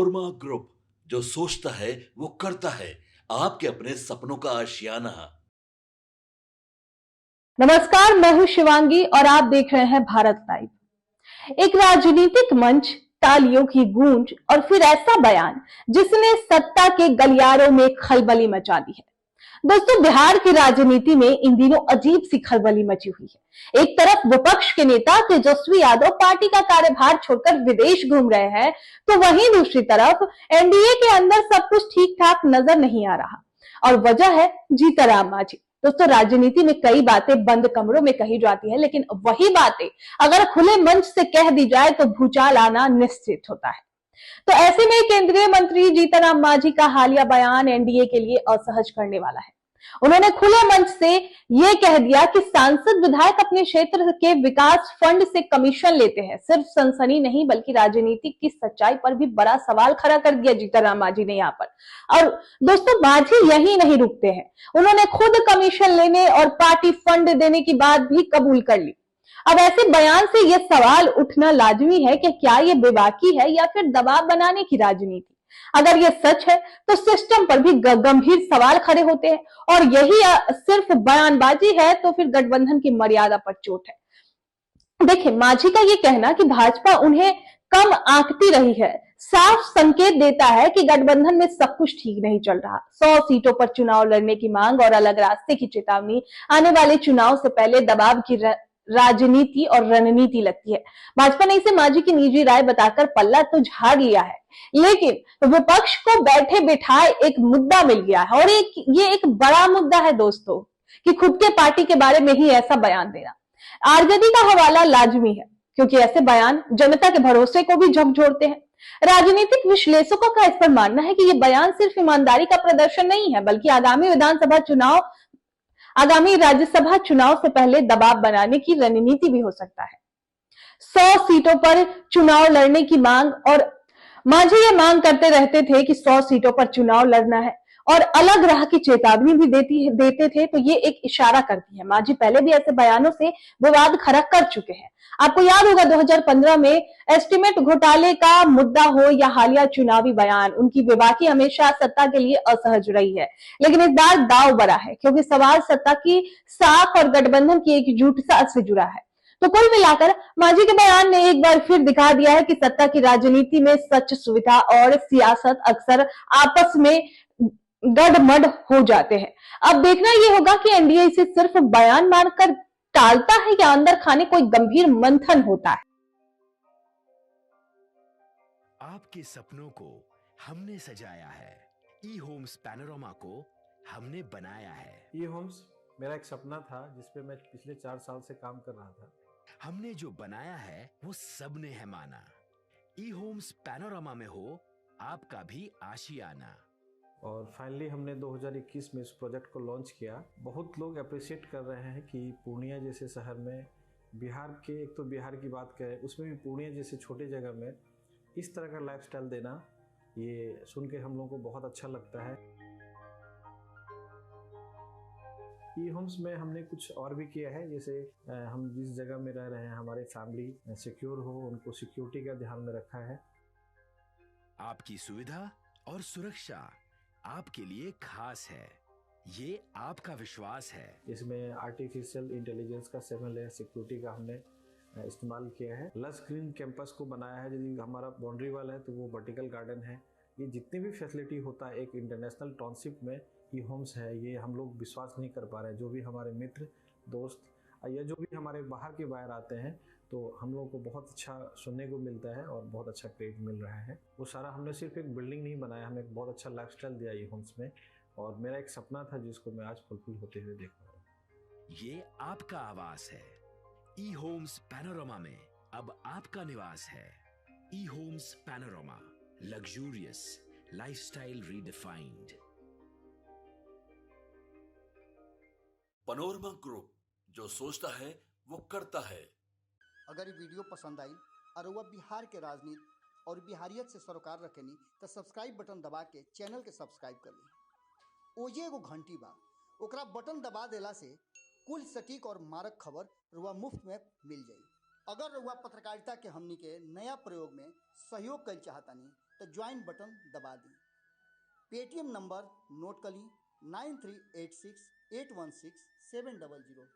Panorama group, जो सोचता है वो करता है। आपके अपने सपनों का आशियाना। नमस्कार, मैं हूं शिवांगी और आप देख रहे हैं भारत लाइव। एक राजनीतिक मंच, तालियों की गूंज और फिर ऐसा बयान जिसने सत्ता के गलियारों में खलबली मचा दी है। दोस्तों, बिहार की राजनीति में इन दिनों अजीब सी खलबली मची हुई है। एक तरफ विपक्ष के नेता तेजस्वी यादव पार्टी का कार्यभार छोड़कर विदेश घूम रहे हैं, तो वहीं दूसरी तरफ एनडीए के अंदर सब कुछ ठीक ठाक नजर नहीं आ रहा और वजह है जीतनराम मांझी। दोस्तों, राजनीति में कई बातें बंद कमरों में कही जाती है, लेकिन वही बातें अगर खुले मंच से कह दी जाए तो भूचाल आना निश्चित होता है। तो ऐसे में केंद्रीय मंत्री जीतनराम मांझी का हालिया बयान एनडीए के लिए असहज करने वाला है। उन्होंने खुले मंच से यह कह दिया कि सांसद विधायक अपने क्षेत्र के विकास फंड से कमीशन लेते हैं। सिर्फ सनसनी नहीं बल्कि राजनीति की सच्चाई पर भी बड़ा सवाल खड़ा कर दिया जीतनराम मांझी ने यहाँ पर। और दोस्तों, मांझी यही नहीं रुकते हैं, उन्होंने खुद कमीशन लेने और पार्टी फंड देने की बात भी कबूल कर ली। अब ऐसे बयान से यह सवाल उठना लाजमी है कि क्या यह बेबाकी है या फिर दबाव बनाने की राजनीति। अगर यह सच है तो सिस्टम पर भी गंभीर सवाल खड़े होते हैं और यही सिर्फ बयानबाजी है तो फिर गठबंधन की मर्यादा पर चोट है। देखिए, मांझी का यह कहना कि भाजपा उन्हें कम आंकती रही है साफ संकेत देता है कि गठबंधन में सब कुछ ठीक नहीं चल रहा। 100 सीटों पर चुनाव लड़ने की मांग और अलग रास्ते की चेतावनी आने वाले चुनाव से पहले दबाव की राजनीति और रणनीति लगती है। भाजपा ने इसे मांझी की निजी राय बताकर पल्ला तो झाड़ लिया है, लेकिन विपक्ष को बैठे बिठाए एक मुद्दा मिल गया है और ये एक बड़ा मुद्दा है दोस्तों, कि खुद के पार्टी के बारे में ही ऐसा बयान देना। आरजेडी का हवाला लाजमी है, क्योंकि ऐसे बयान जनता के भरोसे को भी झकझोरते हैं। राजनीतिक विश्लेषकों का इस पर मानना है कि यह बयान सिर्फ ईमानदारी का प्रदर्शन नहीं है, बल्कि आगामी राज्यसभा चुनाव से पहले दबाव बनाने की रणनीति भी हो सकता है। 100 सीटों पर चुनाव लड़ने की मांग, और मांझी ये मांग करते रहते थे कि 100 सीटों पर चुनाव लड़ना है और अलग राह की चेतावनी भी देते थे, तो ये एक इशारा करती है। मांझी पहले भी ऐसे बयानों से विवाद खड़ा कर चुके हैं। आपको याद होगा 2015 में एस्टीमेट घोटाले का मुद्दा हो या हालिया चुनावी बयान, उनकी बेबाकी हमेशा सत्ता के लिए असहज रही है। लेकिन इस बार दांव बड़ा है, क्योंकि सवाल सत्ता की साख और गठबंधन की एकजुटता से जुड़ा है। तो कुल मिलाकर मांझी के बयान ने एक बार फिर दिखा दिया है कि सत्ता की राजनीति में सच, सुविधा और सियासत अक्सर आपस में गड़मड़ हो जाते हैं। अब देखना यह होगा कि एनडीए इसे सिर्फ बयान मारकर टालता है या अंदर खाने कोई गंभीर मंथन होता है। आपके सपनों को हमने सजाया है, ई होम्स पैनोरमा को हमने बनाया है। ई होम्स मेरा एक सपना था जिसपे मैं पिछले 4 साल से काम कर रहा था। हमने जो बनाया है वो सबने है माना। ई होम्स पैनोरमा में हो आपका भी आशियाना। और फाइनली हमने 2021 में इस प्रोजेक्ट को लॉन्च किया। बहुत लोग अप्रिशिएट कर रहे हैं कि पूर्णिया जैसे शहर में, बिहार के, एक तो बिहार की बात करें उसमें भी पूर्णिया जैसे छोटे जगह में इस तरह का लाइफस्टाइल देना, ये सुन के हम लोगों को बहुत अच्छा लगता है। ई होम्स में हमने कुछ और भी किया है, जैसे हम जिस जगह में रह रहे हैं हमारे फैमिली सिक्योर हो, उनको सिक्योरिटी का ध्यान में रखा है। आपकी सुविधा और सुरक्षा आपके लिए खास है, ये आपका विश्वास है। इसमें आर्टिफिशियल इंटेलिजेंस का 7 लेयर सिक्योरिटी का हमने इस्तेमाल किया है। लस ग्रीन कैंपस को बनाया है। यदि हमारा बाउंड्री वाल है तो वो वर्टिकल गार्डन है। ये जितनी भी फैसिलिटी होता है एक इंटरनेशनल टाउनशिप में ई होम्स है, ये हम लोग विश्वास नहीं कर पा रहे हैं। जो भी हमारे मित्र, दोस्त या जो भी हमारे बाहर के बाहर आते हैं, तो हम लोगों को बहुत अच्छा सुनने को मिलता है और बहुत अच्छा क्रेडिट मिल रहा है। वो सारा हमने सिर्फ एक बिल्डिंग नहीं बनाया, हमें एक बहुत अच्छा लाइफस्टाइल दिया ई होम्स में, और मेरा एक सपना था जिसको मैं आज फुलफिल होते हुए देख रहा हूँ। ये आपका आवास है। ई होम्स पैनोरमा में अब आपका निवास है। E Homes Panorama, luxurious lifestyle redefined. Panorama group, जो सोचता है वो करता है। अगर ये वीडियो पसंद आई और वह बिहार के राजनीति और बिहारियत से सरोकार रखेनी तो सब्सक्राइब बटन दबा के चैनल के सब्सक्राइब कर ली। ओजे एगो घंटी बा, ओकरा बटन दबा देला से कुल सटीक और मारक खबर रुआ मुफ्त में मिल जाई। अगर रुआ पत्रकारिता के हमनी के नया प्रयोग में सहयोग कर चाहतानी तो ज्वाइन बटन दबा दी। पेटीएम नंबर नोट कर ली 9386816700।